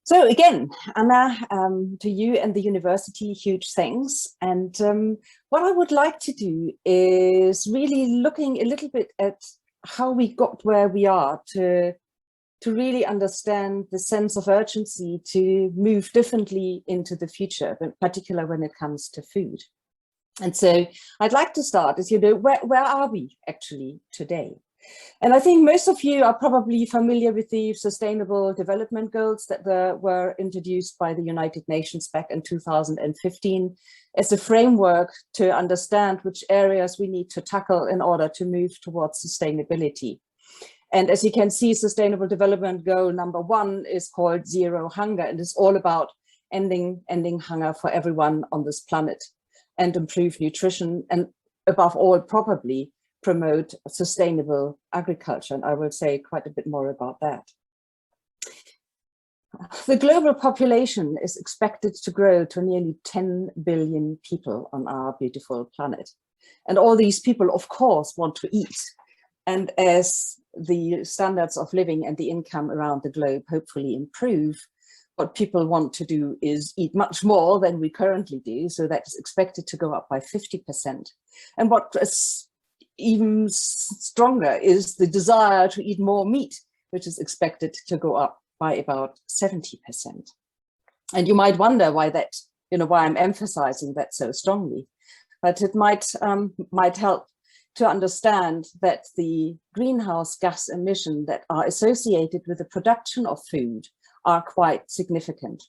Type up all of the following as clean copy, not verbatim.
So again, Anna, to you and the university, huge thanks. And what I would like to do is really looking a little bit at how we got where we are to really understand the sense of urgency to move differently into the future, in particular when it comes to food. And so I'd like to start as, where are we actually today? And I think most of you are probably familiar with the Sustainable Development Goals that were introduced by the United Nations back in 2015 as a framework to understand which areas we need to tackle in order to move towards sustainability. And as you can see, Sustainable Development Goal number 1 is called Zero Hunger, and it's all about ending hunger for everyone on this planet and improve nutrition, and above all, probably promote sustainable agriculture. And I will say quite a bit more about that. The global population is expected to grow to nearly 10 billion people on our beautiful planet. And all these people, of course, want to eat. And as the standards of living and the income around the globe hopefully improve, what people want to do is eat much more than we currently do. So that is expected to go up by 50%. And what is even stronger is the desire to eat more meat, which is expected to go up by about 70%. And you might wonder why that, why I'm emphasizing that so strongly. But it might help to understand that the greenhouse gas emissions that are associated with the production of food are quite significant.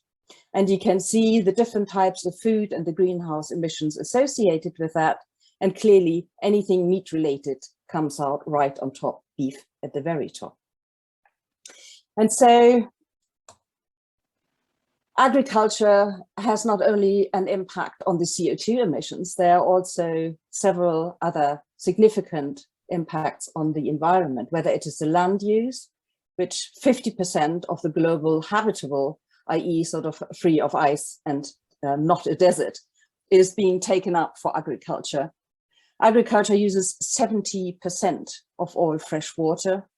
And you can see the different types of food and the greenhouse emissions associated with that. And clearly anything meat related comes out right on top, beef at the very top. And so agriculture has not only an impact on the CO2 emissions, there are also several other significant impacts on the environment, whether it is the land use, which 50% of the global habitable, i.e. sort of free of ice and not a desert, is being taken up for agriculture. Agriculture uses 70% of all fresh water.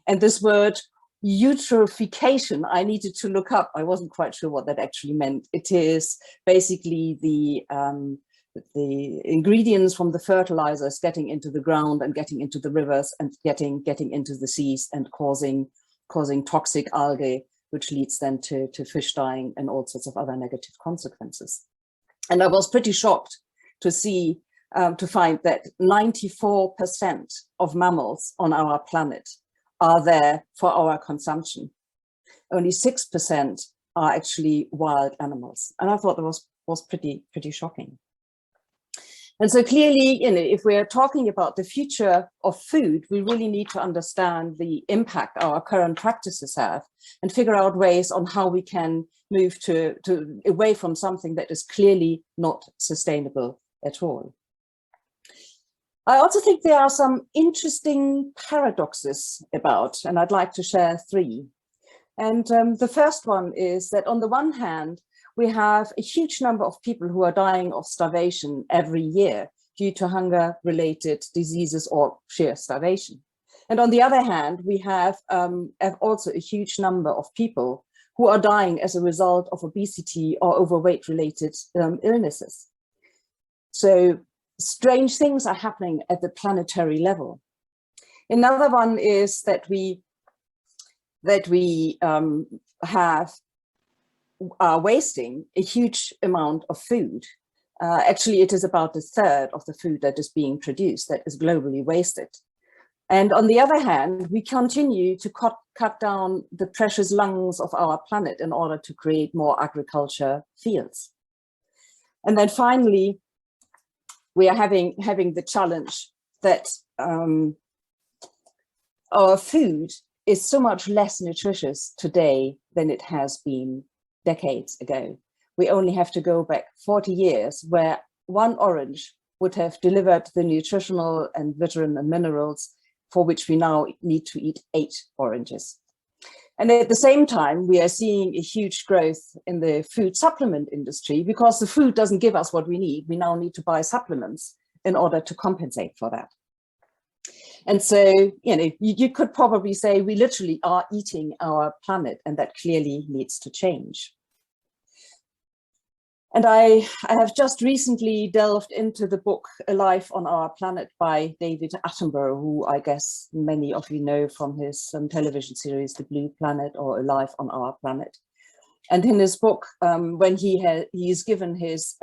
And this word eutrophication, I needed to look up. I wasn't quite sure what that actually meant. It is basically the ingredients from the fertilizers getting into the ground and getting into the rivers and getting into the seas and causing toxic algae, which leads then to fish dying and all sorts of other negative consequences. And I was pretty shocked to see to find that 94% of mammals on our planet are there for our consumption. Only 6% are actually wild animals. And I thought that was pretty shocking. And so clearly, if we're talking about the future of food, we really need to understand the impact our current practices have and figure out ways on how we can move to away from something that is clearly not sustainable at all. I also think there are some interesting paradoxes about, and I'd like to share 3. And the first one is that on the one hand, we have a huge number of people who are dying of starvation every year due to hunger-related diseases or sheer starvation. And on the other hand, we have also a huge number of people who are dying as a result of obesity or overweight-related illnesses. So strange things are happening at the planetary level. Another one is that we are wasting a huge amount of food. Actually, it is about 1/3 of the food that is being produced that is globally wasted. And on the other hand, we continue to cut down the precious lungs of our planet in order to create more agriculture fields. And then finally, we are having the challenge that our food is so much less nutritious today than it has been decades ago. We only have to go back 40 years where one orange would have delivered the nutritional and vitamin and minerals for which we now need to eat 8 oranges. And at the same time, we are seeing a huge growth in the food supplement industry because the food doesn't give us what we need. We now need to buy supplements in order to compensate for that. And so, you could probably say we literally are eating our planet, and that clearly needs to change. And I have just recently delved into the book A Life on Our Planet by David Attenborough, who I guess many of you know from his television series, The Blue Planet or A Life on Our Planet. And in his book, when he is given his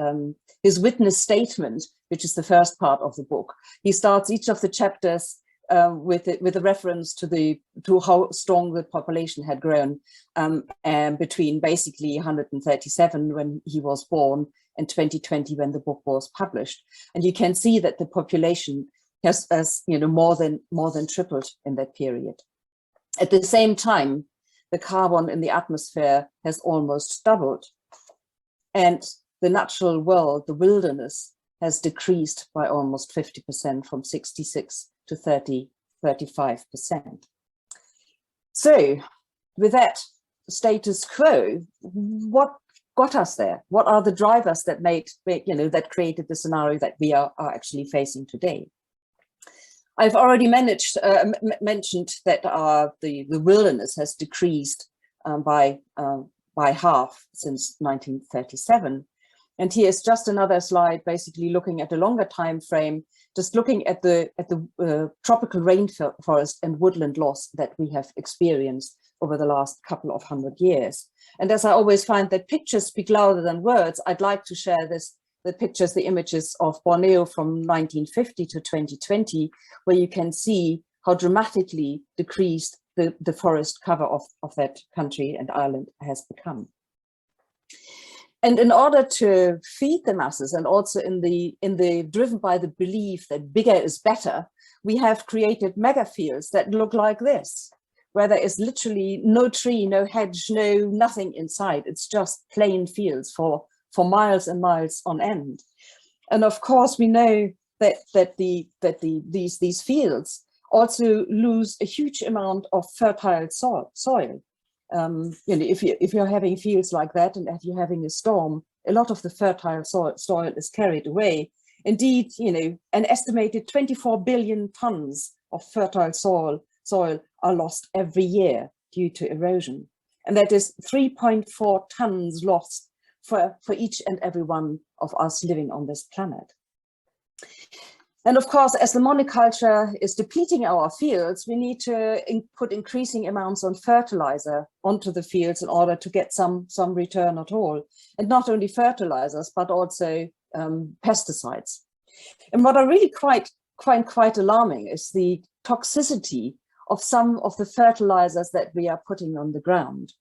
witness statement, which is the first part of the book, he starts each of the chapters with a reference to how strong the population had grown between basically 137 when he was born and 2020 when the book was published. And you can see that the population has more than tripled in that period. At the same time, the carbon in the atmosphere has almost doubled, and the natural world, the wilderness, has decreased by almost 50% from 66 to 35%. So with that status quo, what got us there? What are the drivers that that created the scenario that we are actually facing today? I've already mentioned that the wilderness has decreased by half since 1937. And here's just another slide, basically looking at a longer time frame, just looking at the tropical rainforest and woodland loss that we have experienced over the last couple of 100 years. And as I always find that pictures speak louder than words, I'd like to share the images of Borneo from 1950 to 2020, where you can see how dramatically decreased the forest cover of that country and island has become. And in order to feed the masses, and also driven by the belief that bigger is better, we have created mega fields that look like this, where there is literally no tree, no hedge, nothing inside. It's just plain fields for miles and miles on end. And of course, we know that these fields also lose a huge amount of fertile soil. If you're having fields like that, and if you're having a storm, a lot of the fertile soil is carried away. Indeed, an estimated 24 billion tons of fertile soil are lost every year due to erosion. And that is 3.4 tons lost for each and every one of us living on this planet. And of course, as the monoculture is depleting our fields, we need to put increasing amounts of fertilizer onto the fields in order to get some return at all. And not only fertilizers, but also pesticides. And what I really find quite alarming is the toxicity of some of the fertilizers that we are putting on the ground.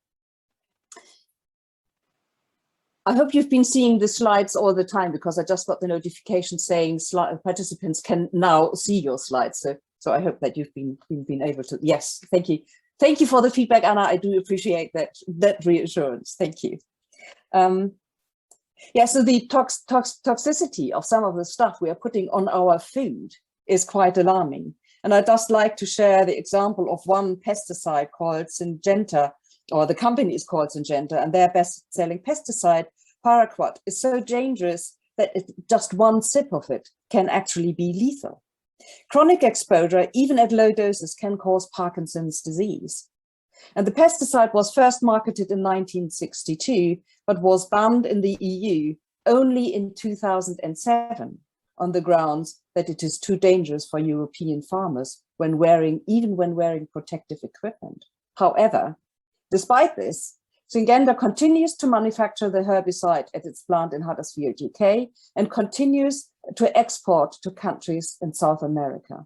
I hope you've been seeing the slides all the time, because I just got the notification saying participants can now see your slides. So I hope that you've been able to. Yes, thank you. Thank you for the feedback, Anna. I do appreciate that reassurance. Thank you. Yeah, so the toxicity of some of the stuff we are putting on our food is quite alarming. And I'd just like to share the example of one pesticide called Syngenta, or the company is called Syngenta, and their best-selling pesticide, paraquat, is so dangerous that just one sip of it can actually be lethal. Chronic exposure, even at low doses, can cause Parkinson's disease. And the pesticide was first marketed in 1962, but was banned in the EU only in 2007 on the grounds that it is too dangerous for European farmers even when wearing protective equipment. However, despite this, Syngenta continues to manufacture the herbicide at its plant in Huddersfield, UK, and continues to export to countries in South America.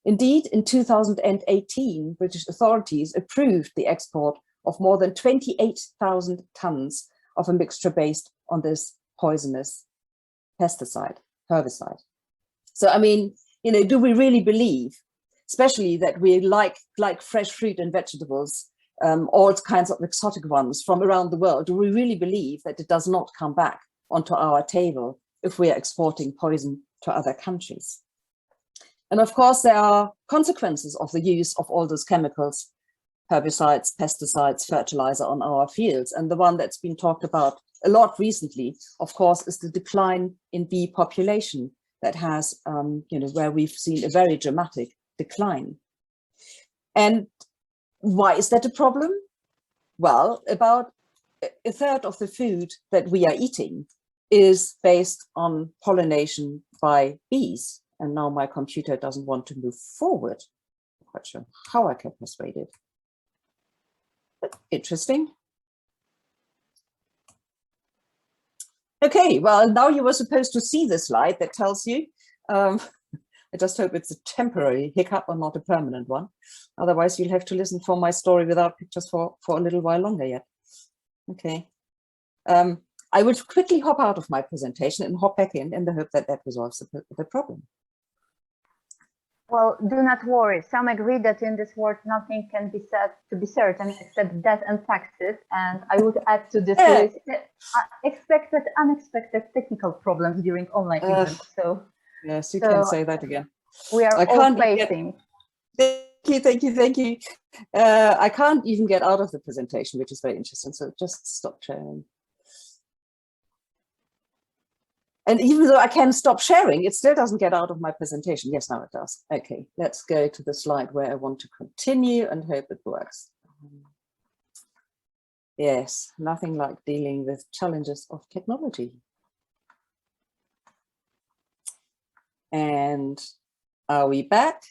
Indeed, in 2018, British authorities approved the export of more than 28,000 tons of a mixture based on this poisonous herbicide. So, I mean, do we really believe, especially that we like fresh fruit and vegetables, all kinds of exotic ones from around the world, do we really believe that it does not come back onto our table if we are exporting poison to other countries? And of course, there are consequences of the use of all those chemicals, herbicides, pesticides, fertilizer on our fields. And the one that's been talked about a lot recently, of course, is the decline in bee population that has, where we've seen a very dramatic decline. And why is that a problem? Well, about a third of the food that we are eating is based on pollination by bees. And now my computer doesn't want to move forward. I'm quite sure how I can persuade it. But interesting. Okay, well, now you were supposed to see the slide that tells you. I just hope it's a temporary hiccup and not a permanent one. Otherwise, you'll have to listen for my story without pictures for a little while longer yet. Okay. I will quickly hop out of my presentation and hop back in the hope that that resolves the problem. Well, do not worry. Some agree that in this world nothing can be said to be certain except death and taxes. And I would add to this list expected, unexpected technical problems during online events. So yes, you can say that again. We are all facing. Thank you. I can't even get out of the presentation, which is very interesting. So just stop sharing. And even though I can stop sharing, it still doesn't get out of my presentation. Yes, now it does. Okay, let's go to the slide where I want to continue and hope it works. Yes, nothing like dealing with challenges of technology. And are we back?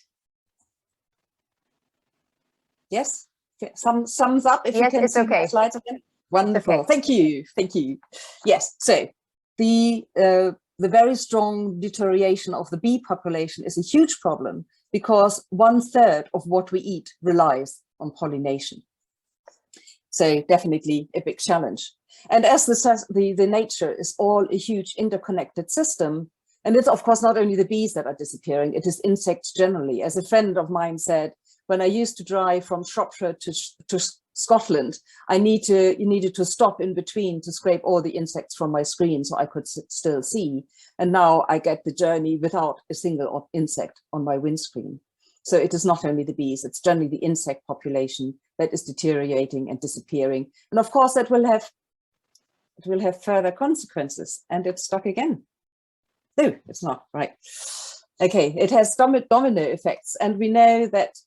Yes, some thumbs up if you can see my slides again. Wonderful, thank you. Yes, so the very strong deterioration of the bee population is a huge problem because 1/3 of what we eat relies on pollination. So definitely a big challenge. And as the nature is all a huge interconnected system, and it's of course not only the bees that are disappearing, it is insects generally. As a friend of mine said, when I used to drive from Shropshire to Scotland, you needed to stop in between to scrape all the insects from my screen so I could still see. And now I get the journey without a single insect on my windscreen. So it is not only the bees, it's generally the insect population that is deteriorating and disappearing. And of course that will have further consequences, and it's stuck again. No, it's not, right. Okay, it has domino effects, and we know that.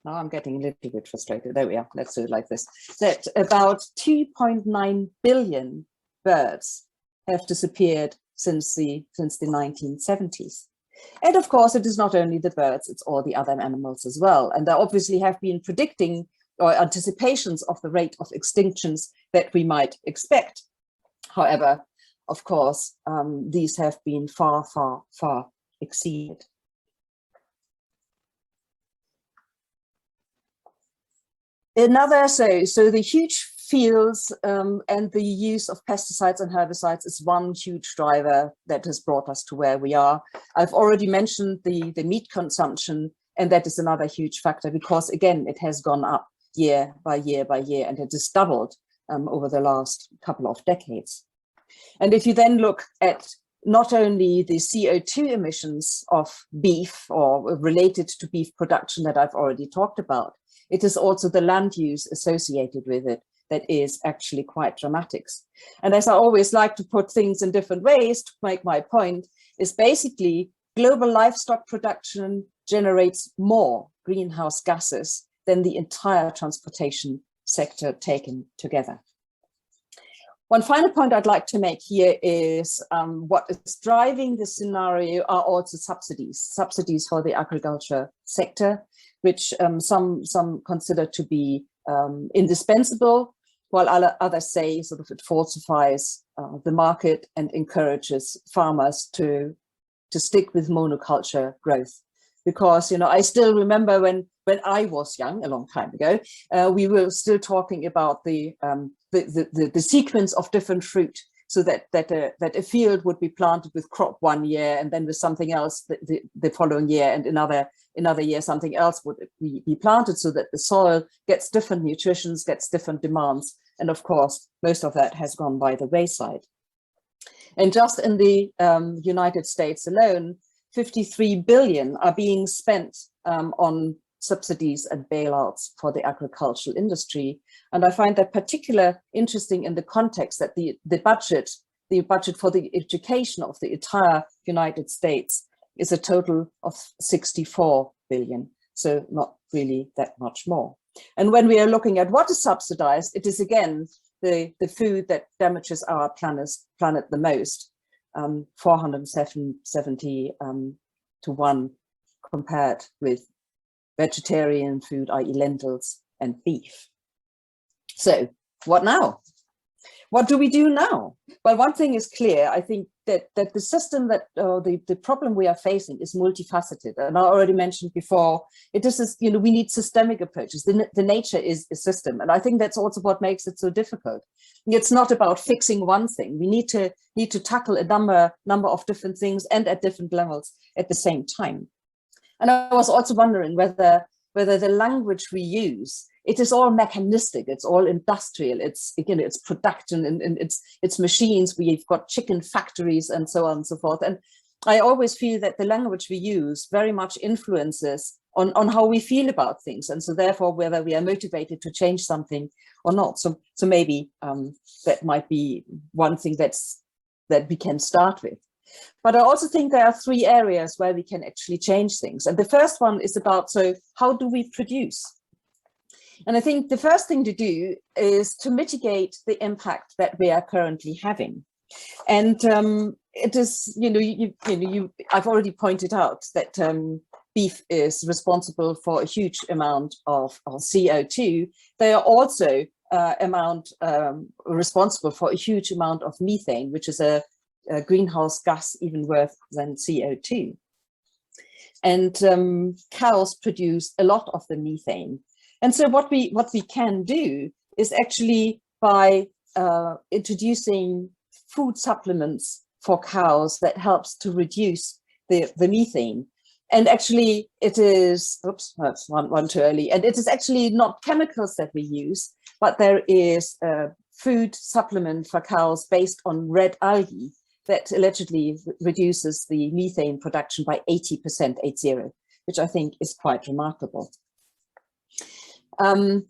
Now I'm getting a little bit frustrated. There we are. Let's do it like this. That about 2.9 billion birds have disappeared since the 1970s. And of course, it is not only the birds, it's all the other animals as well. And there obviously have been predicting or anticipations of the rate of extinctions that we might expect. However, of course, these have been far, far, far exceeded. So the huge fields and the use of pesticides and herbicides is one huge driver that has brought us to where we are. I've already mentioned the meat consumption, and that is another huge factor because again, it has gone up year by year by year, and it has doubled over the last couple of decades. And if you then look at not only the CO2 emissions of beef or related to beef production that I've already talked about, it is also the land use associated with it that is actually quite dramatic. And as I always like to put things in different ways to make my point, is basically global livestock production generates more greenhouse gases than the entire transportation sector taken together. One final point I'd like to make here is what is driving the scenario are also subsidies for the agriculture sector, which some consider to be indispensable, while others say sort of it falsifies the market and encourages farmers to stick with monoculture growth. Because, you know, I still remember when I was young, a long time ago, we were still talking about the sequence of different fruit, so that a field would be planted with crop one year and then with something else the following year, and another year something else would be planted, so that the soil gets different nutritions, gets different demands. And of course, most of that has gone by the wayside. And just in the United States alone, 53 billion are being spent on subsidies and bailouts for the agricultural industry. And I find that particularly interesting in the context that the budget for the education of the entire United States is a total of 64 billion. So not really that much more. And when we are looking at what is subsidized, it is again the food that damages our planet the most, 470 to 1 compared with vegetarian food, i.e. lentils and beef. So what now? What do we do now? Well, one thing is clear. I think that the system that the problem we are facing is multifaceted. And I already mentioned before, it is, you know, we need systemic approaches. The nature is a system. And I think that's also what makes it so difficult. It's not about fixing one thing. We need to tackle a number of different things and at different levels at the same time. And I was also wondering whether the language we use, it is all mechanistic, it's all industrial, it's, again, it's production and it's machines, we've got chicken factories and so on and so forth. And I always feel that the language we use very much influences on how we feel about things. And so therefore, whether we are motivated to change something or not. So maybe that might be one thing that we can start with. But I also think there are 3 areas where we can actually change things. And the first one is about, so how do we produce? And I think the first thing to do is to mitigate the impact that we are currently having. And it is, I've already pointed out that beef is responsible for a huge amount of CO2. They are also responsible for a huge amount of methane, which is a greenhouse gas even worse than CO2. And cows produce a lot of the methane. And so what we can do is actually by introducing food supplements for cows that helps to reduce the methane. And actually it is, oops, that's one too early. And it is actually not chemicals that we use, but there is a food supplement for cows based on red algae that allegedly reduces the methane production by 80%, 80, which I think is quite remarkable.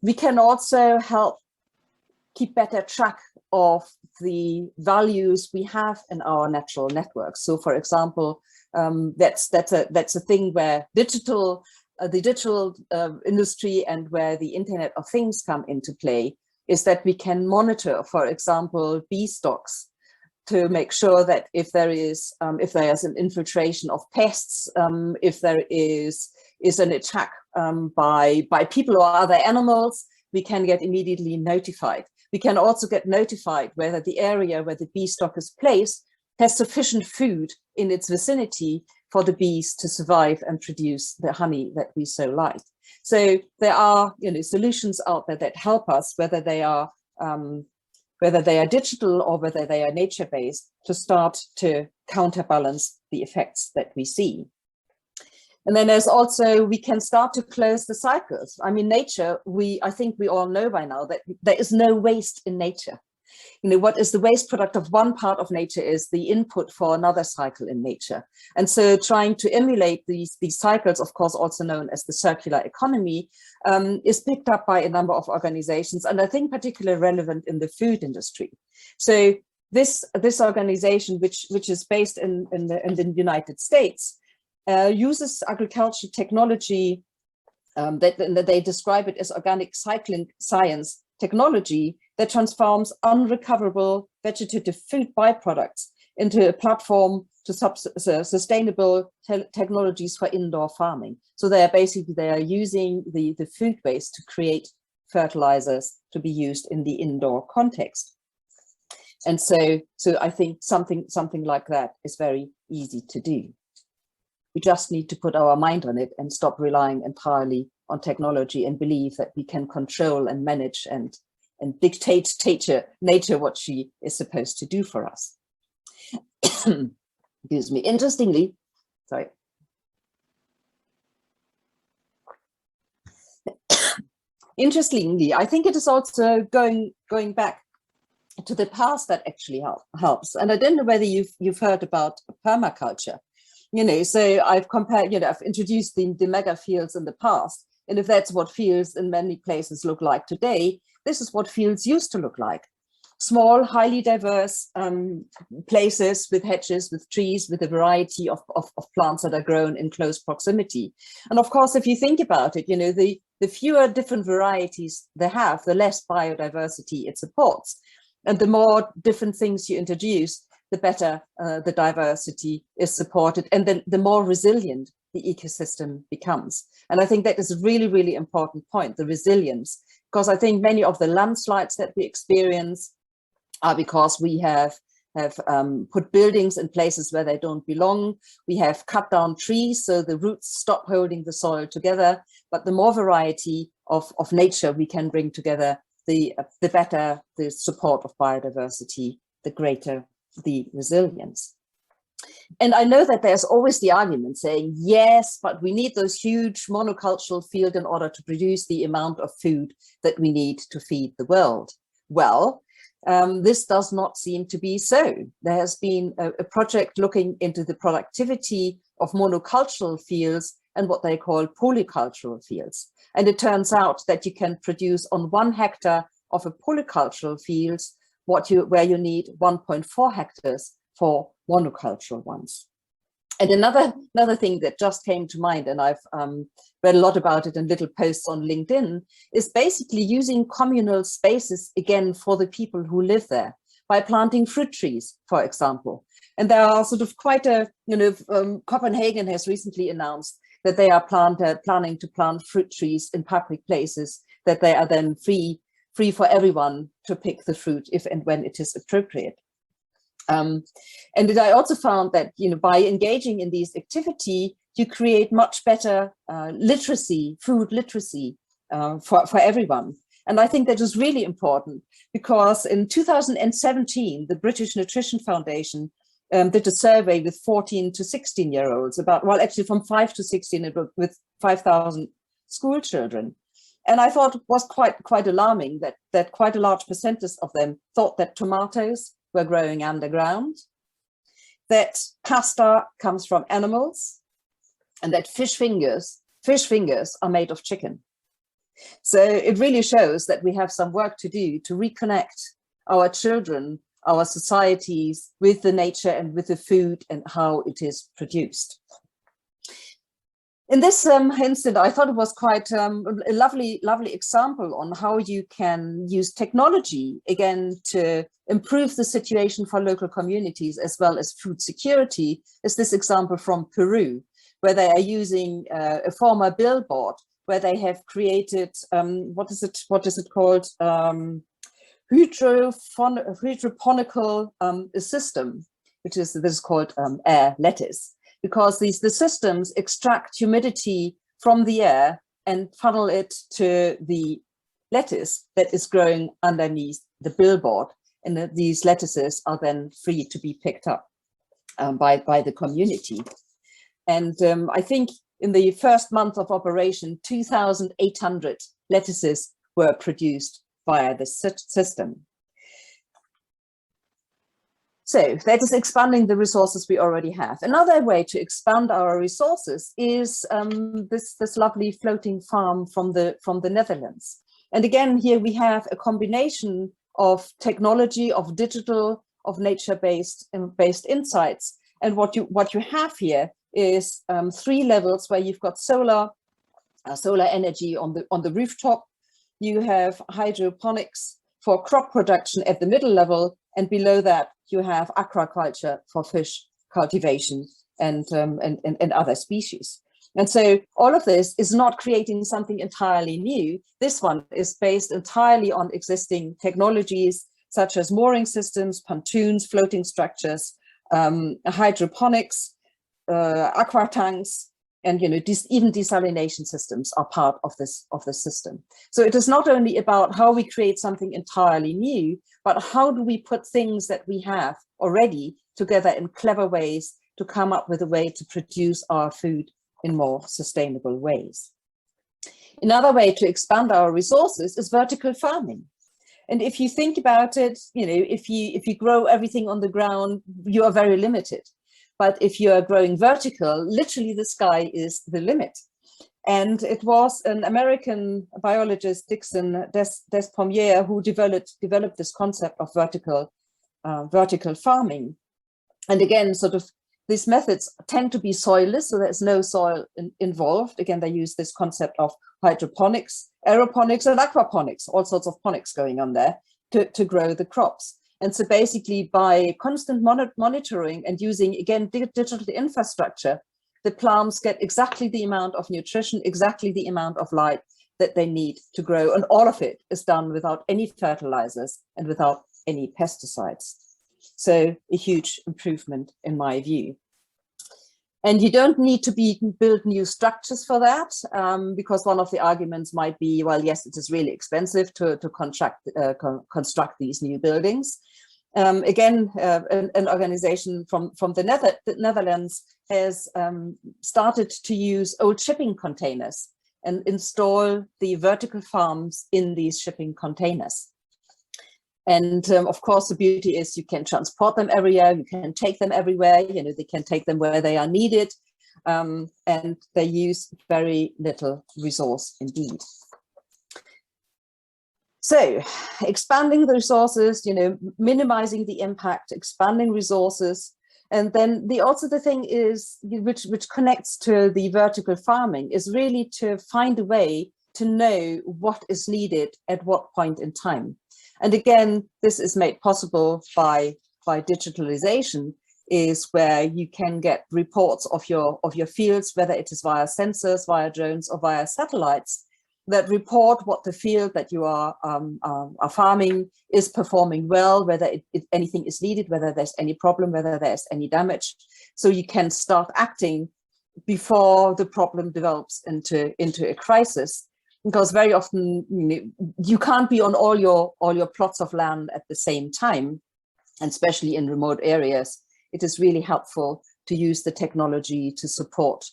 We can also help keep better track of the values we have in our natural networks. So, for example, that's a thing where the digital industry and where the Internet of Things come into play, is that we can monitor, for example, bee stocks to make sure that if there is an infiltration of pests, if there is an attack by people or other animals, we can get immediately notified. We can also get notified whether the area where the bee stock is placed has sufficient food in its vicinity for the bees to survive and produce the honey that we so like. So there are, solutions out there that help us, whether they are digital or whether they are nature-based, to start to counterbalance the effects that we see. And then there's also, we can start to close the cycles. I mean, nature, I think we all know by now that there is no waste in nature. What is the waste product of one part of nature is the input for another cycle in nature. And so trying to emulate these cycles, of course, also known as the circular economy, is picked up by a number of organizations, and I think particularly relevant in the food industry. So this organization, which is based in the United States, uses agriculture technology that they describe it as organic cycling science technology that transforms unrecoverable vegetative food byproducts into a platform to sustainable technologies for indoor farming. So they are using the food waste to create fertilizers to be used in the indoor context. And so I think something like that is very easy to do. We just need to put our mind on it and stop relying entirely on technology and believe that we can control and manage and dictate nature what she is supposed to do for us. Excuse me. Interestingly, sorry. Interestingly, I think it is also going back to the past that actually helps. And I don't know whether you've heard about permaculture. So I've compared, I've introduced the mega fields in the past. And if that's what fields in many places look like today, this is what fields used to look like. small, highly diverse places with hedges, with trees, with a variety of plants that are grown in close proximity. And of course, if you think about it, you know, the fewer different varieties they have, the less biodiversity it supports. And the more different things you introduce, the better the diversity is supported, and then the more resilient the ecosystem becomes. And I think that is a really, really important point, the resilience, because I think many of the landslides that we experience are because we have put buildings in places where they don't belong. We have cut down trees so the roots stop holding the soil together. But the more variety of nature we can bring together, the better the support of biodiversity, the greater the resilience. And I know that there's always the argument saying, yes, but we need those huge monocultural fields in order to produce the amount of food that we need to feed the world. Well, this does not seem to be so. There has been a project looking into the productivity of monocultural fields and what they call polycultural fields. And it turns out that you can produce on 1 hectare of a polycultural field where you need 1.4 hectares for monocultural ones. And another thing that just came to mind, and I've read a lot about it in little posts on LinkedIn, is basically using communal spaces again for the people who live there by planting fruit trees, for example. And there are sort of quite a, you know, Copenhagen has recently announced that they are planning to plant fruit trees in public places, that they are then free for everyone to pick the fruit if and when it is appropriate. And I also found that, you know, by engaging in these activity, you create much better literacy, food literacy for everyone. And I think that is really important because in 2017, the British Nutrition Foundation did a survey with 14 to 16-year-olds about, well, actually from 5 to 16, with 5,000 school children. And I thought it was quite alarming that quite a large percentage of them thought that tomatoes were growing underground, that pasta comes from animals, and that fish fingers are made of chicken. So it really shows that we have some work to do to reconnect our children, our societies with the nature and with the food and how it is produced. In this instant, I thought it was quite a lovely example on how you can use technology, again, to improve the situation for local communities as well as food security, is this example from Peru, where they are using a former billboard, where they have created, what is it called? Hydroponical system, this is called air lettuce. Because the systems extract humidity from the air and funnel it to the lettuce that is growing underneath the billboard. And these lettuces are then free to be picked up by the community. And I think in the first month of operation, 2,800 lettuces were produced via this system. So that is expanding the resources we already have. Another way to expand our resources is this lovely floating farm from the Netherlands. And again, here we have a combination of technology, of digital, of nature-based insights. And what you have here is 3 levels where you've got solar energy on the rooftop. You have hydroponics for crop production at the middle level, and below that you have aquaculture for fish cultivation and other species. And so all of this is not creating something entirely new. This one is based entirely on existing technologies such as mooring systems, pontoons, floating structures, hydroponics, aqua tanks, and even desalination systems are part of this system. So it is not only about how we create something entirely new, but how do we put things that we have already together in clever ways to come up with a way to produce our food in more sustainable ways. Another way to expand our resources is vertical farming. And if you think about it, if you grow everything on the ground, you are very limited. But if you are growing vertical, literally the sky is the limit. And it was an American biologist, Dixon Despommier, who developed this concept of vertical farming. And again, sort of these methods tend to be soilless, so there's no soil involved. Again, they use this concept of hydroponics, aeroponics, and aquaponics, all sorts of ponics going on there to grow the crops. And so basically by constant monitoring and using, again, digital infrastructure, the plants get exactly the amount of nutrition, exactly the amount of light that they need to grow. And all of it is done without any fertilizers and without any pesticides. So a huge improvement in my view. And you don't need to build new structures for that, because one of the arguments might be, well, yes, it is really expensive to construct these new buildings. Again, an organization from the Netherlands has started to use old shipping containers and install the vertical farms in these shipping containers. And of course, the beauty is you can transport them everywhere, you can take them everywhere, you know, they can take them where they are needed, and they use very little resource indeed. So expanding the resources, you know, minimizing the impact, expanding resources. And then also the thing is, which connects to the vertical farming, is really to find a way to know what is needed at what point in time. And again, this is made possible by digitalization, is where you can get reports of your fields, whether it is via sensors, via drones, or via satellites, that report what the field that you are farming is performing well, whether anything is needed, whether there's any problem, whether there's any damage. So you can start acting before the problem develops into a crisis. Because very often, you know, you can't be on all your plots of land at the same time, and especially in remote areas. It is really helpful to use the technology to support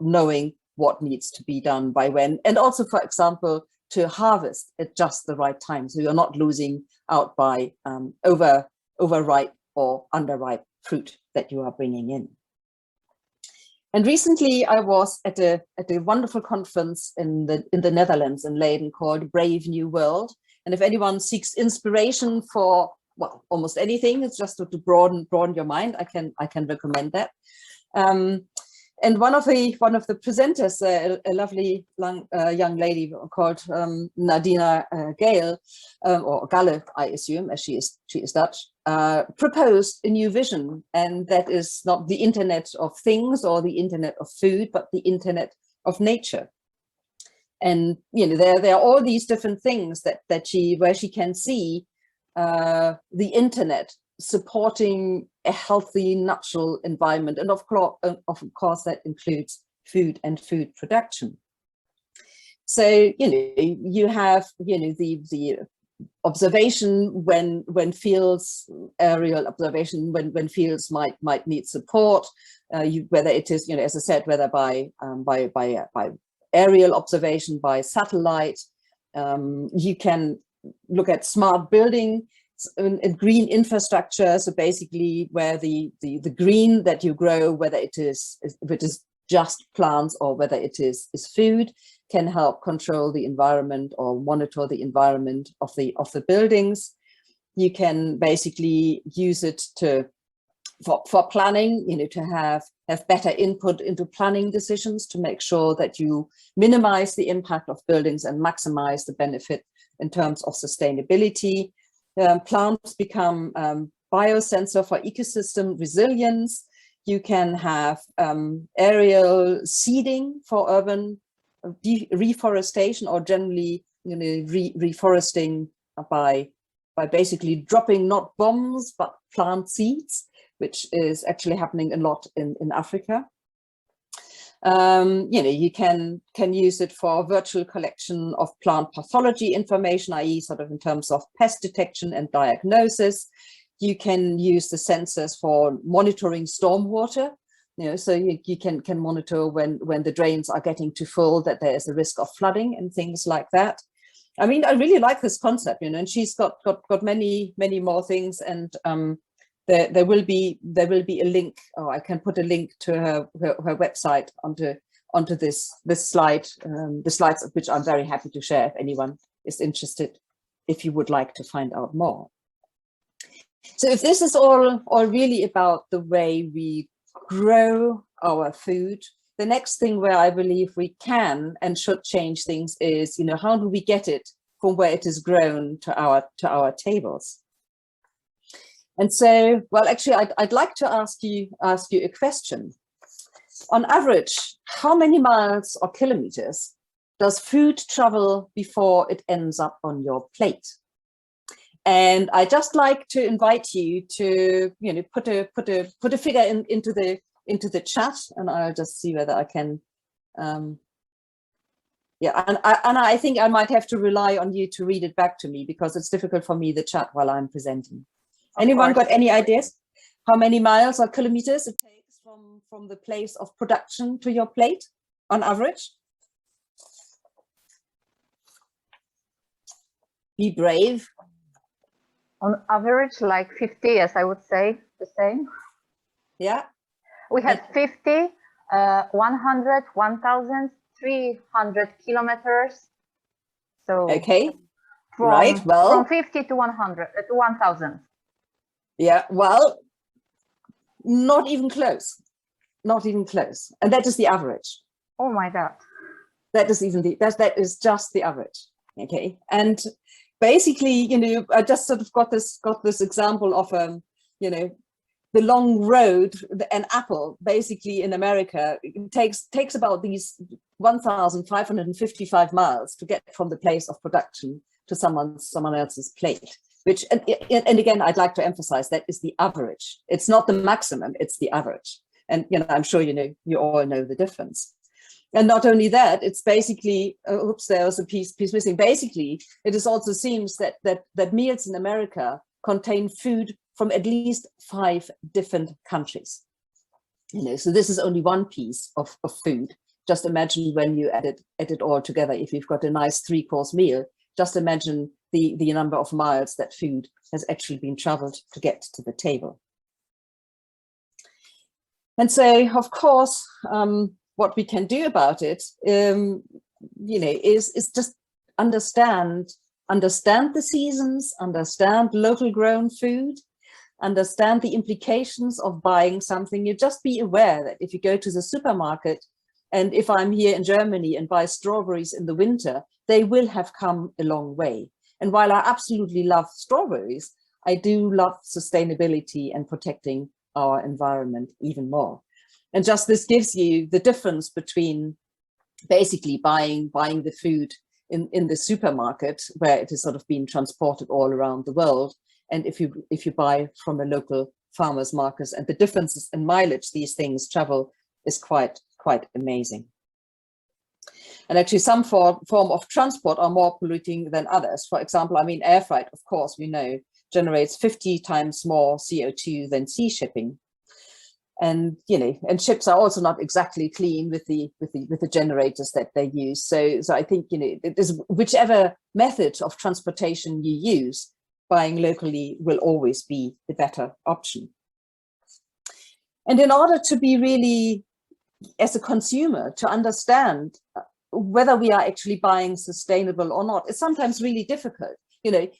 knowing what needs to be done by when, and also, for example, to harvest at just the right time, so you're not losing out by overripe or underripe fruit that you are bringing in. And recently, I was at a wonderful conference in the Netherlands, in Leiden, called Brave New World. And if anyone seeks inspiration for, well, almost anything, it's just to broaden your mind, I can recommend that. And one of the presenters, a lovely young lady called Nadina Gale, or Galle, I assume, as she is Dutch, proposed a new vision, and that is not the Internet of Things or the Internet of Food, but the Internet of Nature. And you know, there are all these different things where she can see the Internet supporting a healthy natural environment, and of course that includes food and food production. So you know, you have, you know, the observation when fields, aerial observation when fields might need support, whether it is, you know, as I said, whether by aerial observation, by satellite. You can look at smart building and green infrastructure, so basically where the green that you grow, whether it is just plants or whether it is food, can help control the environment or monitor the environment of the buildings. You can basically use it for planning, you know, to have better input into planning decisions, to make sure that you minimize the impact of buildings and maximize the benefit in terms of sustainability. Plants become biosensor for ecosystem resilience. You can have aerial seeding for urban reforestation, or generally, you know, reforesting by basically dropping not bombs but plant seeds, which is actually happening a lot in Africa. You know, you can use it for virtual collection of plant pathology information, i.e. sort of in terms of pest detection and diagnosis. You can use the sensors for monitoring stormwater, you know, so you can monitor when the drains are getting too full, that there is a risk of flooding and things like that. I mean, I really like this concept, you know, and she's got many more things, and there will be a link, or I can put a link to her website onto onto this slide, the slides of which I'm very happy to share if anyone is interested, if you would like to find out more. So if this is all really about the way we grow our food, the next thing where I believe we can and should change things is, how do we get it from where it is grown to our tables? And so, well, actually, I'd like to ask you a question. On average, how many miles or kilometers does food travel before it ends up on your plate? And I just like to invite you to, put a figure into the chat, and I'll just see whether I can. Yeah, and I think I might have to rely on you to read it back to me because it's difficult for me, the chat, while I'm presenting. Anyone got any ideas how many miles or kilometers it takes from the place of production to your plate on average? Be brave. On average, like 50, yes, I would say the same. Yeah. We had 50, 100, 1,300 kilometers. So okay, right. Well, from 50 to 100 to 1,000. Yeah. Well, not even close. Not even close. And that is the average. Oh my God. That is just the average. Okay. And basically, I just sort of got this example of the long road. An apple, basically in America, it takes about these 1,555 miles to get from the place of production to someone else's plate. Which, and again, I'd like to emphasize that is the average. It's not the maximum; it's the average. And I'm sure you all know the difference. And not only that, it's basically, oops, there was a piece missing. Basically, it also seems that meals in America contain food from at least 5 different countries. So this is only one piece of food. Just imagine when you add it all together. If you've got a nice 3-course meal, just imagine the number of miles that food has actually been traveled to get to the table. And so, of course, what we can do about it, is just understand the seasons, understand local grown food, understand the implications of buying something. You just be aware that if you go to the supermarket, and if I'm here in Germany and buy strawberries in the winter, they will have come a long way. And while I absolutely love strawberries, I do love sustainability and protecting our environment even more. And just this gives you the difference between basically buying the food in the supermarket, where it is sort of being transported all around the world, and if you buy from a local farmer's market, and the differences in mileage these things travel is quite amazing. And actually some form of transport are more polluting than others. For example, air freight, of course, we know, generates 50 times more CO2 than sea shipping. And and ships are also not exactly clean with the generators that they use. So I think it is whichever method of transportation you use, buying locally will always be the better option. And in order to be really, as a consumer, to understand whether we are actually buying sustainable or not, it's sometimes really difficult.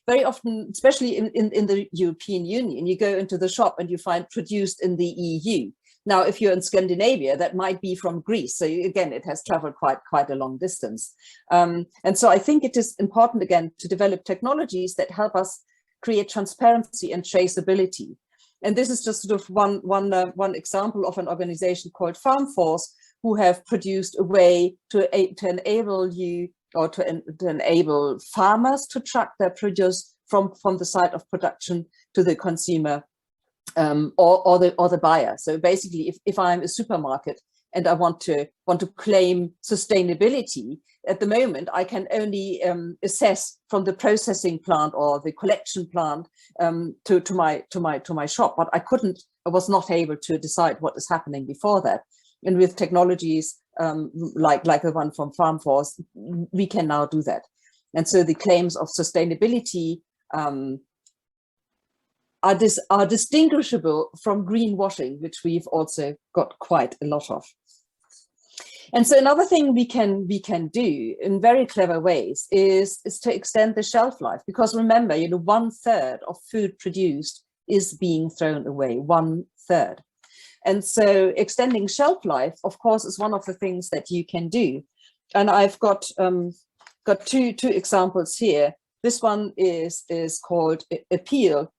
Very often, especially in the European Union, you go into the shop and you find produced in the EU. Now, if you're in Scandinavia, that might be from Greece. So again, it has traveled quite a long distance. And so I think it is important, again, to develop technologies that help us create transparency and traceability. And this is just sort of one example of an organization called Farm Force, who have produced a way to enable you, or to enable farmers to track their produce from the site of production to the consumer, or the buyer. So basically, if I'm a supermarket and I want to claim sustainability, at the moment I can only assess from the processing plant or the collection plant to my shop, but I was not able to decide what is happening before that. And with technologies like the one from Farm Force, we can now do that. And so the claims of sustainability are distinguishable from greenwashing, which we've also got quite a lot of. And so another thing we can do in very clever ways is to extend the shelf life, because remember, 1/3 of food produced is being thrown away, 1/3. And so extending shelf life, of course, is one of the things that you can do. And I've got two examples here. This one is called a peel,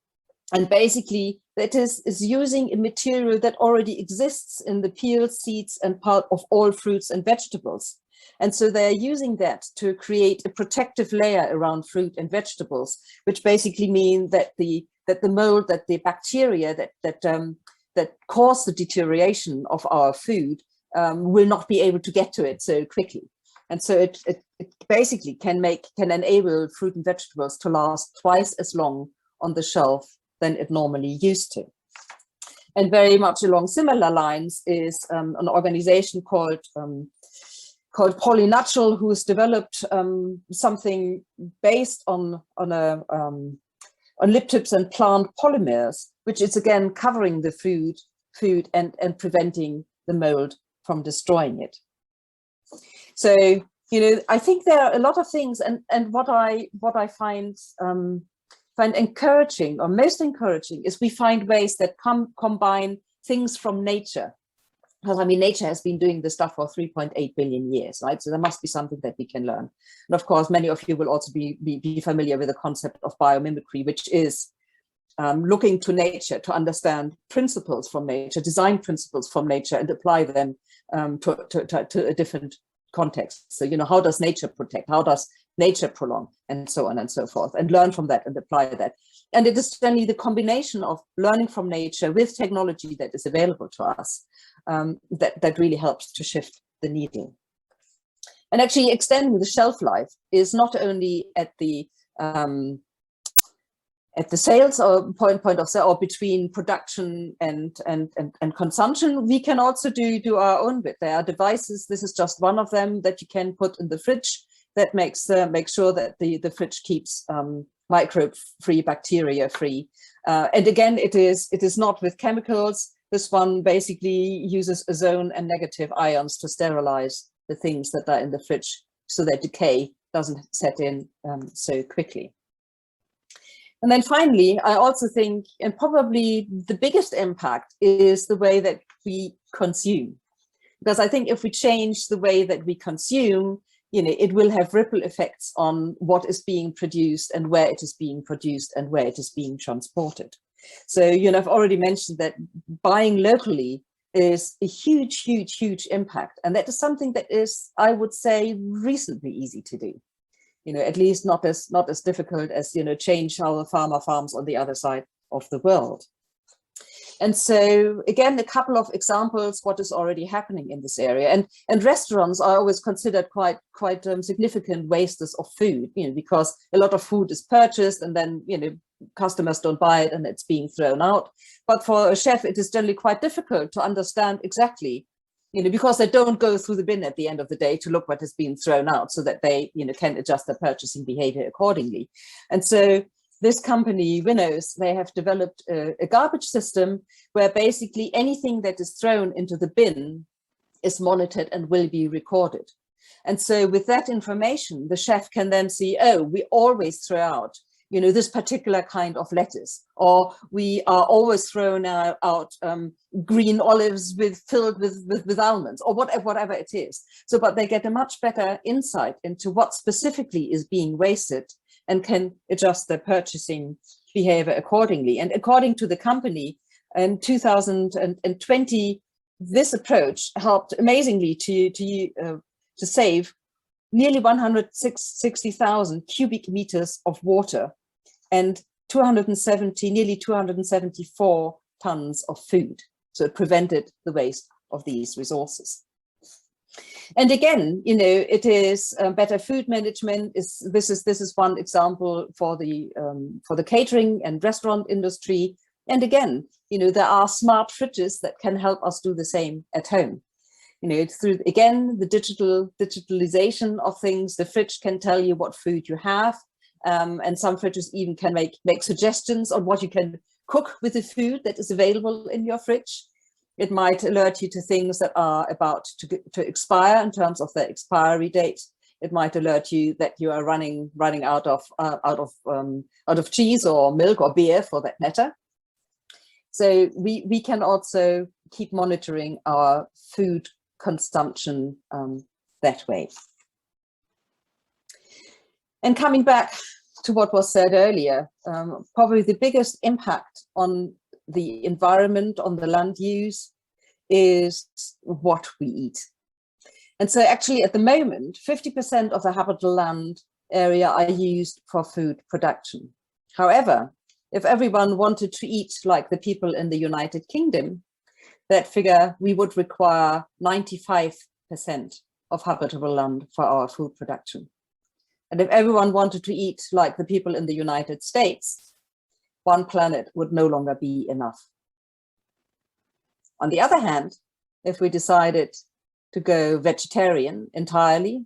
and basically that is using a material that already exists in the peel, seeds, and pulp of all fruits and vegetables. And so they're using that to create a protective layer around fruit and vegetables, which basically mean that the mold, that the bacteria that cause the deterioration of our food will not be able to get to it so quickly. And so it basically can enable fruit and vegetables to last twice as long on the shelf than it normally used to. And very much along similar lines is an organization called Polynatural, who's developed something based on lip tips and plant polymers, which is again covering the food and preventing the mold from destroying it. So, I think there are a lot of things, and what I find encouraging, or most encouraging, is we find ways that combine things from nature. Because nature has been doing this stuff for 3.8 billion years, right? So there must be something that we can learn. And of course, many of you will also be familiar with the concept of biomimicry, which is looking to nature to understand principles from nature, design principles from nature, and apply them to a different context. So, how does nature protect? How does nature prolong? And so on and so forth, and learn from that and apply that. And it is generally the combination of learning from nature with technology that is available to us that really helps to shift the needle. And actually extending the shelf life is not only at the sales or point of sale, or between production and consumption. We can also do our own bit. There are devices. This is just one of them that you can put in the fridge that makes sure that the fridge keeps microbe-free, bacteria-free. And again, it is not with chemicals. This one basically uses ozone and negative ions to sterilize the things that are in the fridge, so that decay doesn't set in so quickly. And then finally, I also think, and probably the biggest impact, is the way that we consume. Because I think if we change the way that we consume, it will have ripple effects on what is being produced and where it is being produced and where it is being transported. So, I've already mentioned that buying locally is a huge, huge, huge impact. And that is something that is, I would say, reasonably easy to do. At least not as difficult as, change how a farmer farms on the other side of the world. And so, again, a couple of examples what is already happening in this area. And restaurants are always considered quite significant wasters of food, because a lot of food is purchased and then, customers don't buy it and it's being thrown out. But for a chef, it is generally quite difficult to understand exactly, because they don't go through the bin at the end of the day to look what has been thrown out, so that they, can adjust their purchasing behavior accordingly. And so this company, Winnows, they have developed a garbage system where basically anything that is thrown into the bin is monitored and will be recorded. And so with that information, the chef can then see, oh, we always throw out, this particular kind of lettuce, or we are always throwing out green olives filled with almonds, or whatever it is. So, but they get a much better insight into what specifically is being wasted and can adjust their purchasing behavior accordingly. And according to the company, in 2020, this approach helped amazingly to save nearly 160,000 cubic meters of water and nearly 274 tons of food. So it prevented the waste of these resources. And again, it is better food management. This is one example for the catering and restaurant industry. And again, there are smart fridges that can help us do the same at home. It's through, again, the digitalization of things. The fridge can tell you what food you have. And some fridges even can make suggestions on what you can cook with the food that is available in your fridge. It might alert you to things that are about to expire in terms of their expiry date. It might alert you that you are running out of cheese or milk or beer, for that matter. So we can also keep monitoring our food consumption that way. And coming back to what was said earlier, probably the biggest impact on the environment, on the land use, is what we eat. And so actually at the moment, 50% of the habitable land area are used for food production. However, if everyone wanted to eat like the people in the United Kingdom, that figure, we would require 95% of habitable land for our food production. And if everyone wanted to eat like the people in the United States, one planet would no longer be enough. On the other hand, if we decided to go vegetarian entirely,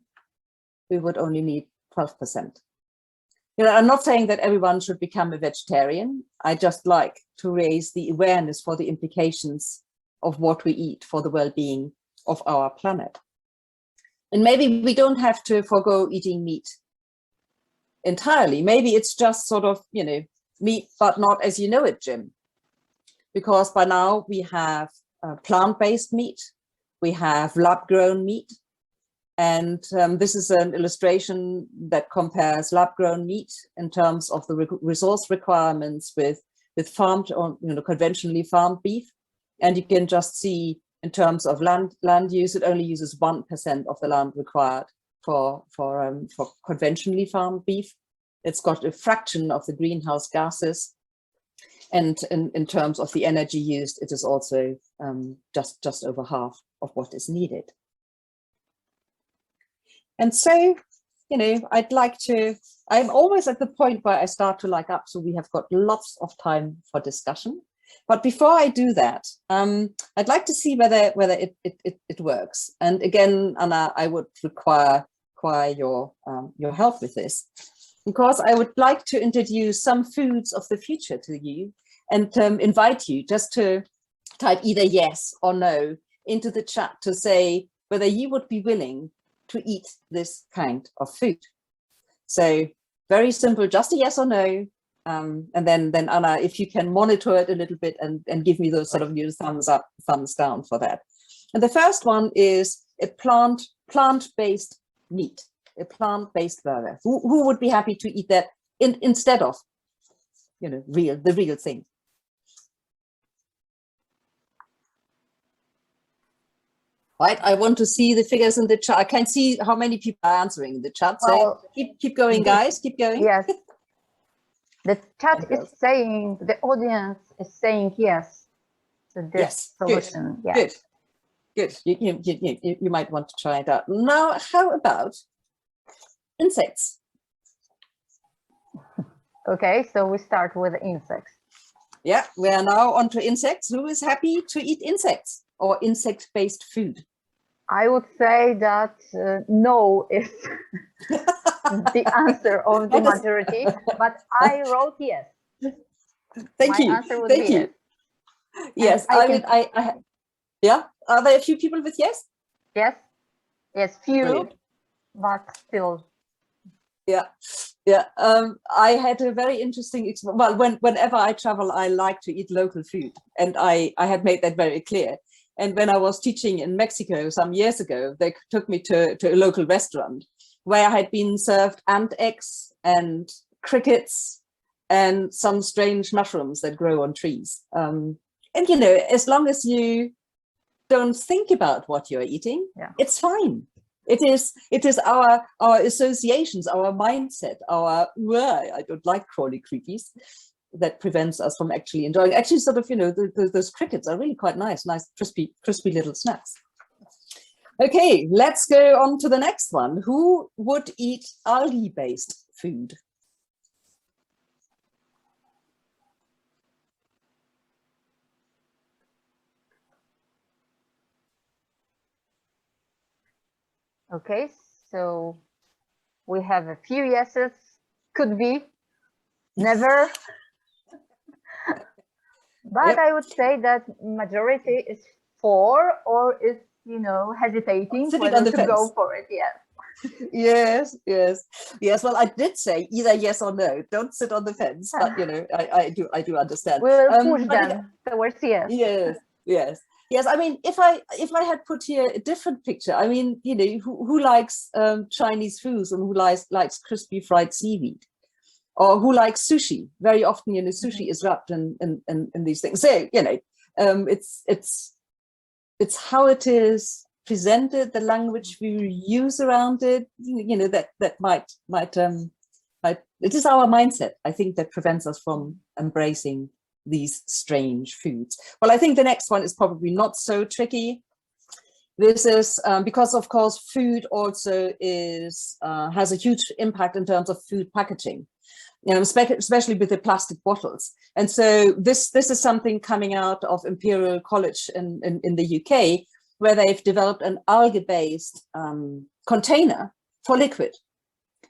we would only need 12%. You know, I'm not saying that everyone should become a vegetarian. I just like to raise the awareness for the implications of what we eat for the well-being of our planet. And maybe we don't have to forego eating meat entirely. Maybe it's just sort of, you know, meat, but not as you know it, Jim. Because by now we have plant-based meat, we have lab-grown meat, and this is an illustration that compares lab-grown meat in terms of the resource requirements with farmed or, you know, conventionally farmed beef. And you can just see in terms of land use, it only uses 1% of the land required for conventionally farmed beef. It's got a fraction of the greenhouse gases, and in terms of the energy used, it is also just over half of what is needed. And so, you know, I'm always at the point where I start to light up, so we have got lots of time for discussion. But before I do that, I'd like to see whether it works. And again, Anna, I would require your help with this, because I would like to introduce some foods of the future to you and invite you just to type either yes or no into the chat to say whether you would be willing to eat this kind of food. So very simple, just a yes or no. And then Anna, if you can monitor it a little bit and give me those sort of new thumbs up, thumbs down for that. And the first one is a plant-based meat, a plant-based burger. Who would be happy to eat that instead of, you know, the real thing? Right, I want to see the figures in the chat. I can see how many people are answering in the chat. So well, keep going, guys, keep going. Yes. The chat is saying, the audience is saying yes to this yes, solution. Good, yes. Good. You might want to try it out. Now, how about insects? Okay, so we start with insects. Yeah, we are now on to insects. Who is happy to eat insects or insect-based food? I would say that no is the answer of the majority, but I wrote yes. Thank you. Answer would be Thank you. Yes, yeah. Are there a few people with yes? Yes, few, brilliant. But still. Yeah. I had a very interesting, well, whenever I travel, I like to eat local food, and I had made that very clear. And when I was teaching in Mexico some years ago, they took me to a local restaurant where I had been served ant eggs and crickets and some strange mushrooms that grow on trees. And, you know, as long as you don't think about what you're eating, it's fine. It is our associations, our mindset, I don't like crawly creepies, that prevents us from actually enjoying. Actually, sort of, you know, those crickets are really quite nice crispy little snacks. Okay, let's go on to the next one. Who would eat algae-based food? Okay, so we have a few yeses, could be, never. But yep. I would say that majority is for, or is, you know, hesitating whether to go for it? Yes. Yes, yes, yes. Well, I did say either yes or no. Don't sit on the fence. But you know, I do understand. We'll push them towards yes. Yes, yes, yes. I mean, if I had put here a different picture, I mean, you know, who likes Chinese foods and who likes crispy fried seaweed, or who likes sushi? Very often, you know, sushi is wrapped in these things. So you know, it's how it is presented, the language we use around it, you know, that might it is our mindset, I think, that prevents us from embracing these strange foods. Well, I think the next one is probably not so tricky. This is because, of course, food also is has a huge impact in terms of food packaging, you know, especially with the plastic bottles. And so this is something coming out of Imperial College in the UK, where they've developed an algae-based container for liquid.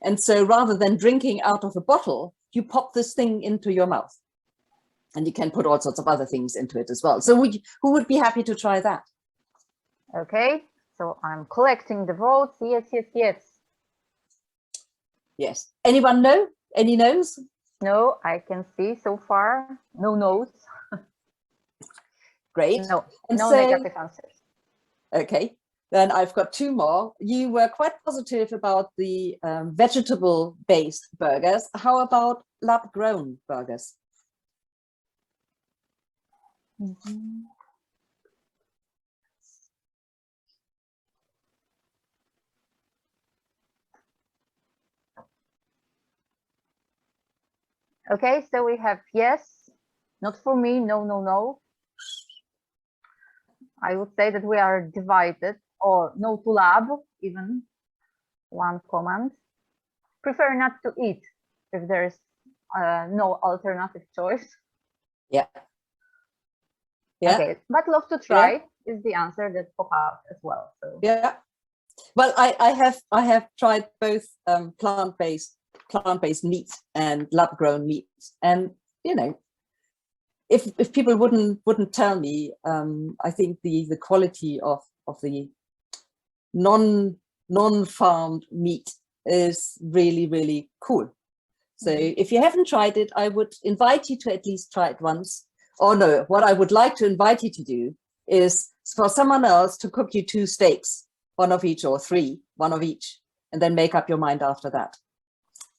And so rather than drinking out of a bottle, you pop this thing into your mouth. And you can put all sorts of other things into it as well. So who would be happy to try that? Okay, so I'm collecting the votes. Yes, yes, yes. Yes. Anyone know? Any no's? No, I can see so far. No no's. Great. No, and no so, negative answers. Okay, then I've got two more. You were quite positive about the vegetable-based burgers. How about lab-grown burgers? Mm-hmm. Okay, so we have yes, not for me, no, no, no. I would say that we are divided, or no to lab, even one comment. Prefer not to eat if there's no alternative choice. Yeah. Yeah. Okay, but love to try is the answer that pop out as well. So. Yeah. Well, I have tried both plant-based meat and lab-grown meat, and you know, if people wouldn't tell me, I think the quality of the non-farmed meat is really cool. So if you haven't tried it, I would invite you to at least try it once. Or no, what I would like to invite you to do is for someone else to cook you 2 steaks, one of each, or 3, one of each, and then make up your mind after that.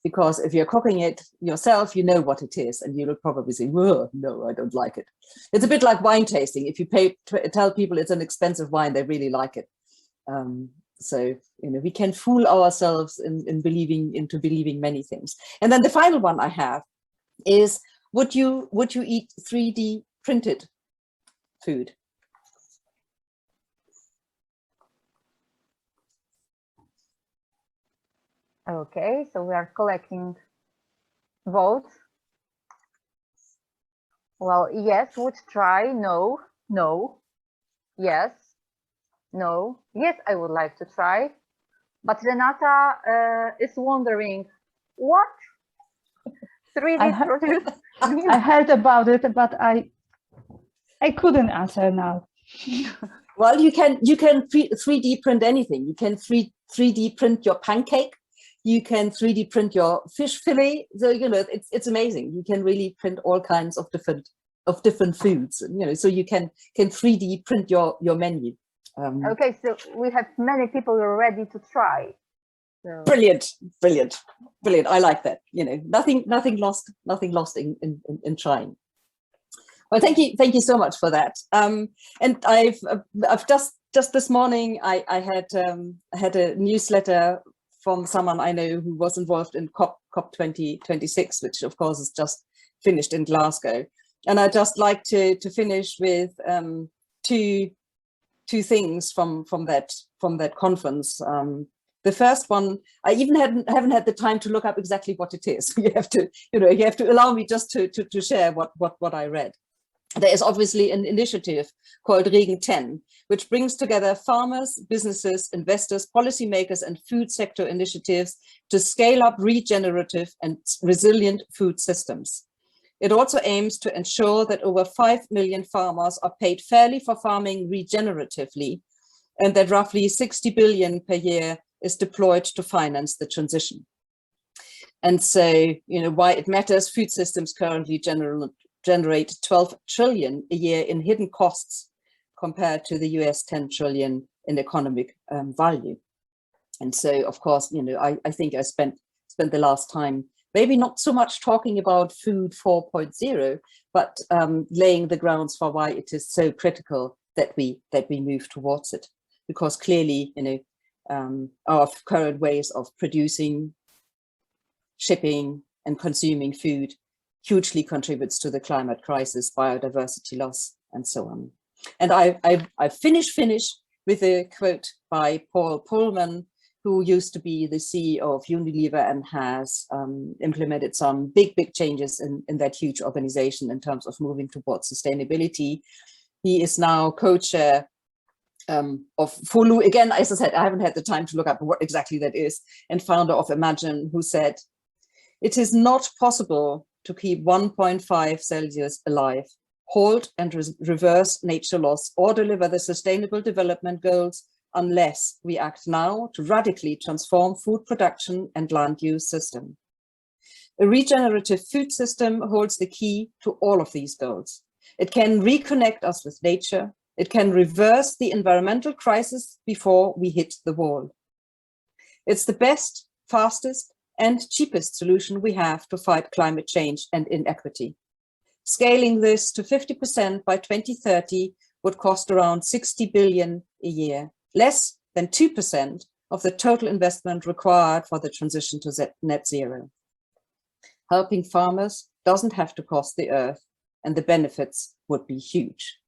Because if you're cooking it yourself, you know what it is, and you'll probably say, "Whoa, no, I don't like it." It's a bit like wine tasting. If you tell people it's an expensive wine, they really like it. So you know, we can fool ourselves in believing many things. And then the final one I have is: would you eat 3D printed food? Okay, so we are collecting votes. Well, yes, would try. No, no, yes, no, yes, I would like to try. But Renata is wondering, what? 3D produced? I heard about it, but I couldn't answer now. Well, you can 3D print anything. You can 3D print your pancake. You can 3D print your fish fillet. So you know, it's amazing. You can really print all kinds of different foods. You know, so you can 3D print your menu. Okay, so we have many people ready to try. So. Brilliant. I like that. You know, nothing lost in trying. Well, thank you so much for that. And I've just this morning I had a newsletter from someone I know who was involved in COP 2026, which of course is just finished in Glasgow. And I'd just like to finish with two things from that conference. The first one, I even haven't had the time to look up exactly what it is. You have to allow me just to share what I read. There is obviously an initiative called Regen 10, which brings together farmers, businesses, investors, policymakers, and food sector initiatives to scale up regenerative and resilient food systems. It also aims to ensure that over 5 million farmers are paid fairly for farming regeneratively, and that roughly 60 billion per year is deployed to finance the transition. And so, why it matters, food systems currently generate 12 trillion a year in hidden costs compared to the US 10 trillion in economic value. And so, of course, I think I spent the last time maybe not so much talking about food 4.0, but laying the grounds for why it is so critical that we move towards it. Because clearly, our current ways of producing, shipping, and consuming food hugely contributes to the climate crisis, biodiversity loss, and so on. And I finish with a quote by Paul Pullman, who used to be the CEO of Unilever and has implemented some big changes in that huge organization in terms of moving towards sustainability. He is now co-chair of FOLU. Again, as I said, I haven't had the time to look up what exactly that is, and founder of Imagine, who said, "It is not possible to keep 1.5 Celsius alive, halt and reverse nature loss, or deliver the Sustainable Development Goals unless we act now to radically transform food production and land use system. A regenerative food system holds the key to all of these goals. It can reconnect us with nature. It can reverse the environmental crisis before we hit the wall. It's the best, fastest, and cheapest solution we have to fight climate change and inequity. Scaling this to 50% by 2030 would cost around 60 billion a year, less than 2% of the total investment required for the transition to net zero. Helping farmers doesn't have to cost the earth, and the benefits would be huge."